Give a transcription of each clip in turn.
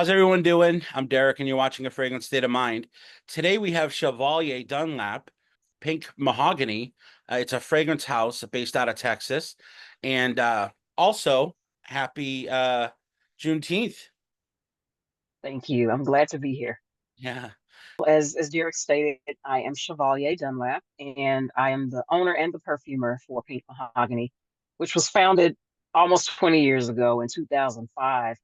How's everyone doing? I'm Derek, and you're watching A Fragrant State of Mind. Today we have Chavalia Dunlap, Pink Mahogany. It's a fragrance house based out of Texas. And also, happy Juneteenth. Thank you. I'm glad to be here. Yeah. As Derek stated, I am Chevalier Dunlap, and I am the owner and the perfumer for Pink Mahogany, which was founded almost 20 years ago in 2005.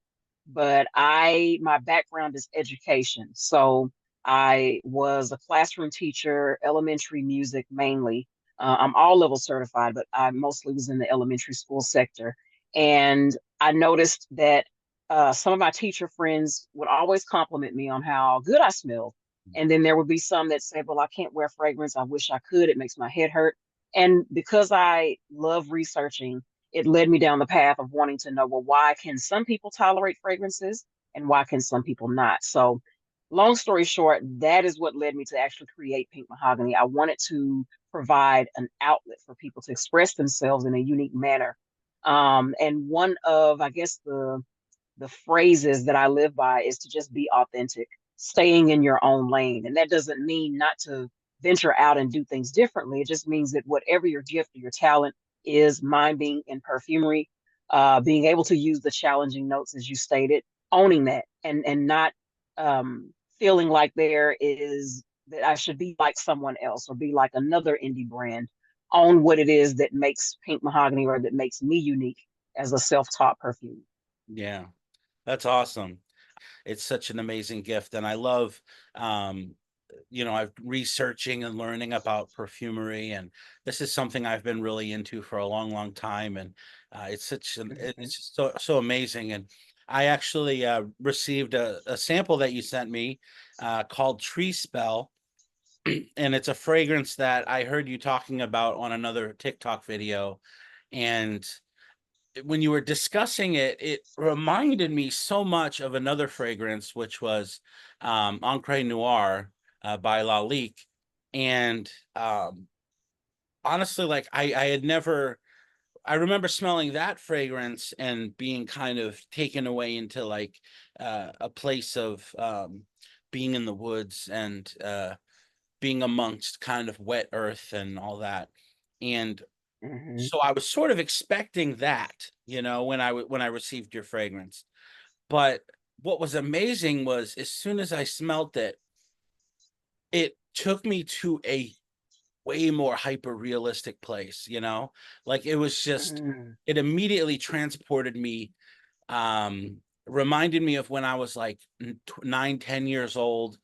But my background is education. So I was a classroom teacher, elementary music mainly. I'm all level certified, but I mostly was in the elementary school sector. And I noticed that some of my teacher friends would always compliment me on how good I smelled. And then there would be some that said, well, I can't wear fragrance. I wish I could. It makes my head hurt. And because I love researching, it led me down the path of wanting to know, well, why can some people tolerate fragrances and why can some people not? So, long story short, that is what led me to actually create Pink Mahogany. I wanted to provide an outlet for people to express themselves in a unique manner. And one of, I guess, the phrases that I live by is to just be authentic, staying in your own lane. And that doesn't mean not to venture out and do things differently. It just means that whatever your gift or your talent is, mine being in perfumery, being able to use the challenging notes as you stated, owning that and not feeling like there is that I should be like someone else or be like another indie brand. Own what it is that makes Pink Mahogany or that makes me unique as a self-taught perfumer. Yeah. That's awesome. It's such an amazing gift. And I love um, I've researching and learning about perfumery, and this is something I've been really into for a long, long time. And Mhm. it's just so amazing. And I actually received a sample that you sent me called Tree Spell, and it's a fragrance that I heard you talking about on another TikTok video. And when you were discussing it, it reminded me so much of another fragrance, which was Encre Noir by Lalique. And honestly, like I had never, I remember smelling that fragrance and being kind of taken away into like a place of being in the woods and being amongst kind of wet earth and all that. And Mhm. so I was sort of expecting that, when when I received your fragrance. But what was amazing was as soon as I smelt it, it took me to a way more hyper realistic place, Like it was just Mhm. it immediately transported me, um, reminded me of when I was like 9, 10 years old,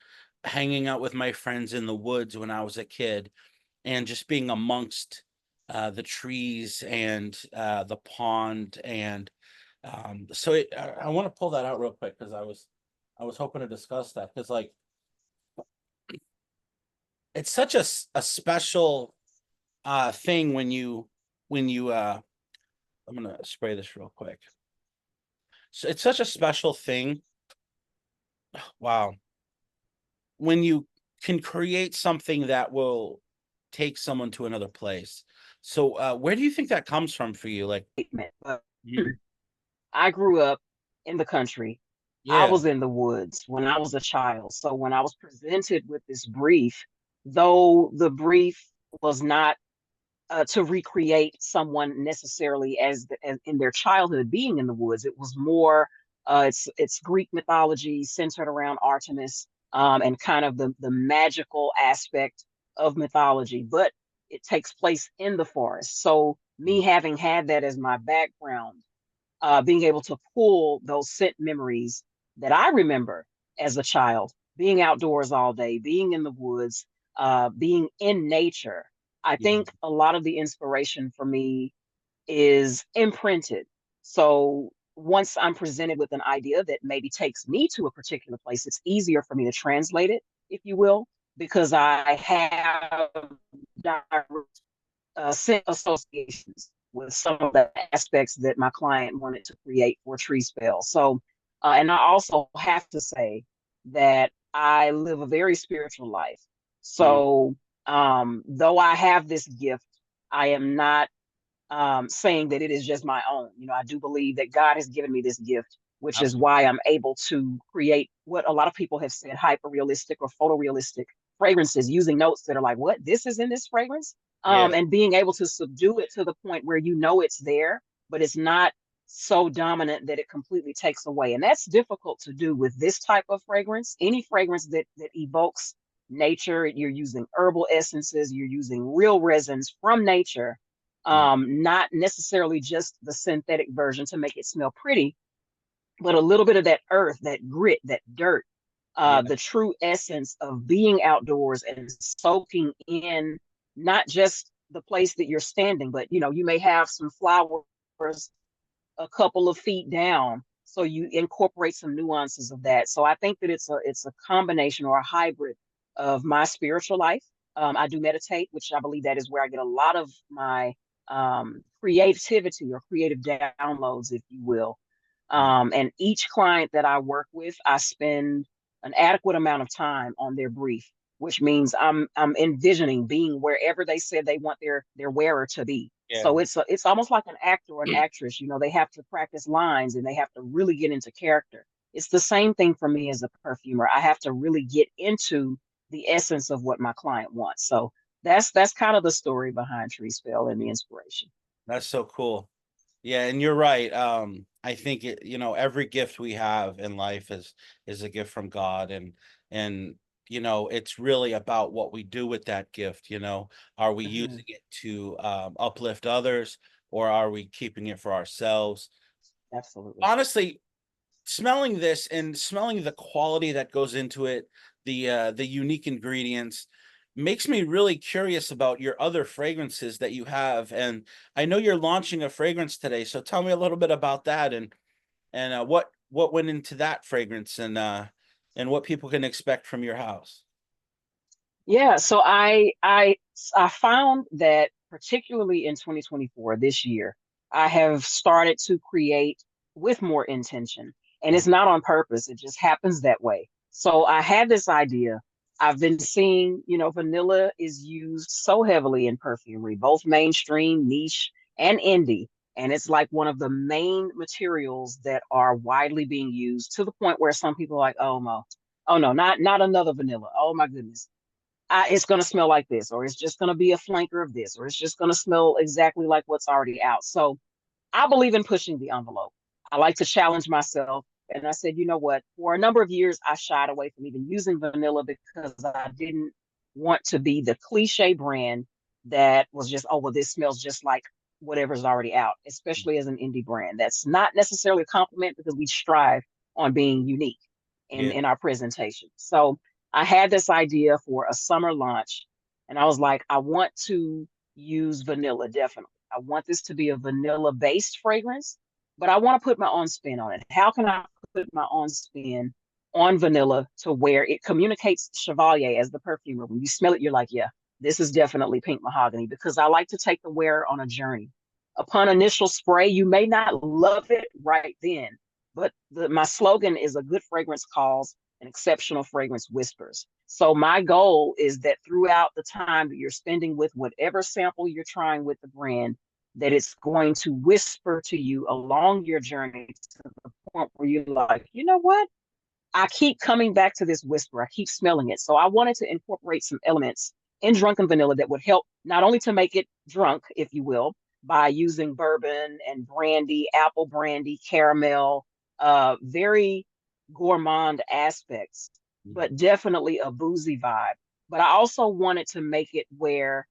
hanging out with my friends in the woods when I was a kid and just being amongst the trees and the pond. And I want to pull that out real quick because I was hoping to discuss that because like it's such a special thing when you I'm gonna spray this real quick. So it's such a special thing. Wow, when you can create something that will take someone to another place. So where do you think that comes from for you? Like, Statement, but mhm. I grew up in the country. I Yeah. was in the woods when I was a child. So when I was presented with this brief, though the brief was not to recreate someone necessarily as in their childhood being in the woods, it was more it's Greek mythology centered around Artemis and kind of the magical aspect of mythology, but it takes place in the forest. So me having had that as my background, being able to pull those scent memories that I remember as a child, being outdoors all day, being in the woods, being in nature. I Yeah. think a lot of the inspiration for me is imprinted. So once I'm presented with an idea that maybe takes me to a particular place, it's easier for me to translate it, if you will, because I have direct scent associations with some of the aspects that my client wanted to create for Tree Spell. So, and I also have to say that I live a very spiritual life. Mm. So, though I have this gift, I am not saying that it is just my own. You know, I do believe that God has given me this gift, which is Absolutely. why I'm able to create what a lot of people have said hyper realistic or photorealistic fragrances using notes that are like, what, this is in this fragrance? Yeah. And being able to subdue it to the point where you know it's there, but it's not so dominant that it completely takes away. And that's difficult to do with this type of fragrance. Any fragrance that evokes nature, you're using herbal essences, you're using real resins from nature, Mm. not necessarily just the synthetic version to make it smell pretty, but a little bit of that earth, that grit, that dirt, Yeah. the true essence of being outdoors and soaking in not just the place that you're standing, but you may have some flowers a couple of feet down. So you incorporate some nuances of that. So I think that it's a combination or a hybrid of my spiritual life. I do meditate, which I believe that is where I get a lot of my creativity or creative downloads, if you will. Mm. And each client that I work with, I spend an adequate amount of time on their brief, which means I'm envisioning being wherever they said they want their wearer to be. Yeah. So it's almost like an actor or an actress. They have to practice lines and they have to really get into character. It's the same thing for me as a perfumer. I have to really get into the essence of what my client wants. So that's kind of the story behind Tree Spell and the inspiration. That's so cool. Yeah, and you're right. I think every gift we have in life is a gift from God, and it's really about what we do with that gift. Are we Mhm. using it to uplift others, or are we keeping it for ourselves? Absolutely. Honestly, smelling this and smelling the quality that goes into it, the unique ingredients, makes me really curious about your other fragrances that you have. And I know you're launching a fragrance today, so tell me a little bit about that, and what went into that fragrance, and what people can expect from your house. Yeah, so I found that particularly in 2024, this year, I have started to create with more intention. And Mhm. it's not on purpose, it just happens that way. So I had this idea. I've been seeing, vanilla is used so heavily in perfumery, both mainstream, niche, and indie. And it's like one of the main materials that are widely being used to the point where some people are like, oh no, not another vanilla. Oh my goodness, it's going to smell like this, or it's just going to be a flanker of this, or it's just going to smell exactly like what's already out. So I believe in pushing the envelope. I like to challenge myself. And I said, you know what? For a number of years, I shied away from even using vanilla because I didn't want to be the cliche brand that was just, oh, well, this smells just like whatever's already out, especially as an indie brand. That's not necessarily a compliment because we strive on being unique Yeah. in our presentation. So I had this idea for a summer launch, and I was like, I want to use vanilla definitely. I want this to be a vanilla based fragrance, but I want to put my own spin on it. How can I put my own spin on vanilla to where it communicates Chevalier as the perfumer? When you smell it, you're like, yeah, this is definitely pink mahogany, because I like to take the wearer on a journey. Upon initial spray, you may not love it right then, but my slogan is a good fragrance calls, an exceptional fragrance whispers. So my goal is that throughout the time that you're spending with whatever sample you're trying with the brand, that it's going to whisper to you along your journey to the point where you're like, you know what? I keep coming back to this whisper. I keep smelling it. So I wanted to incorporate some elements in Drunken Vanilla that would help not only to make it drunk, if you will, by using bourbon and brandy, apple brandy, caramel, very gourmand aspects, Mhm. but definitely a boozy vibe. But I also wanted to make it where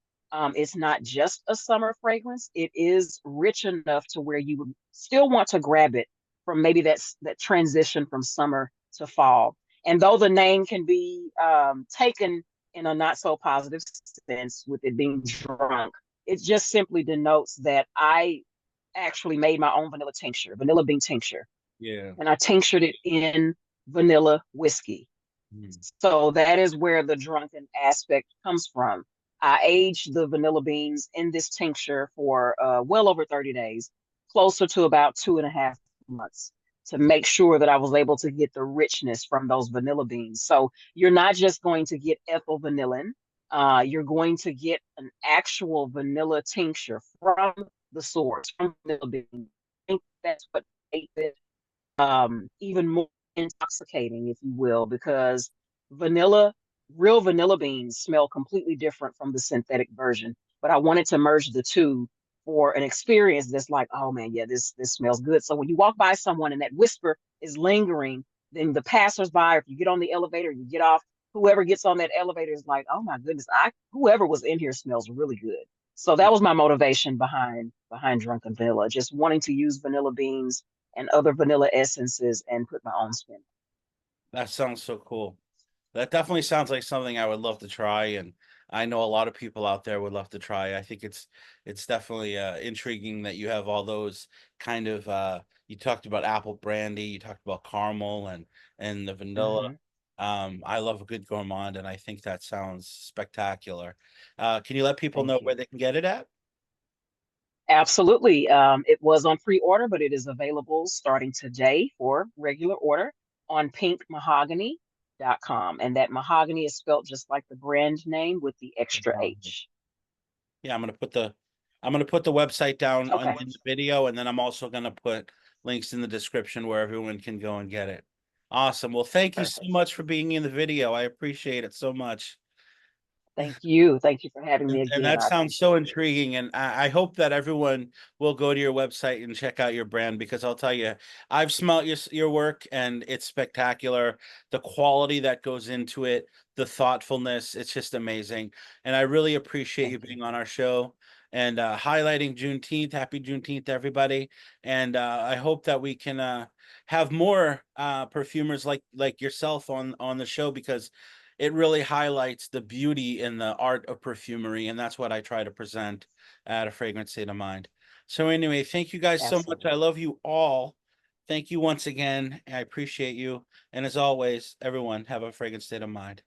it's not just a summer fragrance. It is rich enough to where you would still want to grab it from maybe that transition from summer to fall. And though the name can be taken in a not so positive sense with it being drunk, it just simply denotes that I actually made my own vanilla tincture, vanilla bean tincture, Yeah. and I tinctured it in vanilla whiskey. Mm. So that is where the drunken aspect comes from. I aged the vanilla beans in this tincture for well over 30 days, closer to about 2.5 months, to make sure that I was able to get the richness from those vanilla beans. So you're not just going to get ethyl vanillin, you're going to get an actual vanilla tincture from the source, from vanilla beans. I think that's what makes it even more intoxicating, if you will, because vanilla, real vanilla beans smell completely different from the synthetic version. But I wanted to merge the two for an experience that's like, oh man, yeah, this smells good. So when you walk by someone and that whisper is lingering, then the passersby, or if you get on the elevator, you get off, whoever gets on that elevator is like, oh my goodness, I whoever was in here smells really good. So that was my motivation behind Drunken Vanilla, just wanting to use vanilla beans and other vanilla essences and put my own spin. That sounds so cool. That definitely sounds like something I would love to try, and I know a lot of people out there would love to try. I think it's definitely intriguing that you have all those kind of you talked about apple brandy, you talked about caramel and the vanilla. Hmm. I love a good gourmand, and I think that sounds spectacular. Can you let people Thank know you. where they can get it at? Absolutely. It was on pre-order, but it is available starting today for regular order on pinkmahogany.com. And that mahogany is spelled just like the brand name with the extra H. Yeah, I'm gonna put the website down Okay. in the video, and then I'm also gonna put links in the description where everyone can go and get it. Awesome. Well, thank you so Perfect. much for being in the video. I appreciate it so much. Thank you. Thank you for having me And again. that I sounds so appreciate it. intriguing. And I hope that everyone will go to your website and check out your brand, because I'll tell you, I've smelt your work and it's spectacular. The quality that goes into it, the thoughtfulness, it's just amazing. And I really appreciate you Thank you. being on our show and highlighting Juneteenth. Happy Juneteenth, everybody. And I hope that we can have more perfumers like yourself on the show, because it really highlights the beauty in the art of perfumery, and that's what I try to present at A Fragrant State of Mind. So anyway, thank you guys so much. I Absolutely. love you all. Thank you once again. I appreciate you. And as always, everyone, have a fragrant state of mind.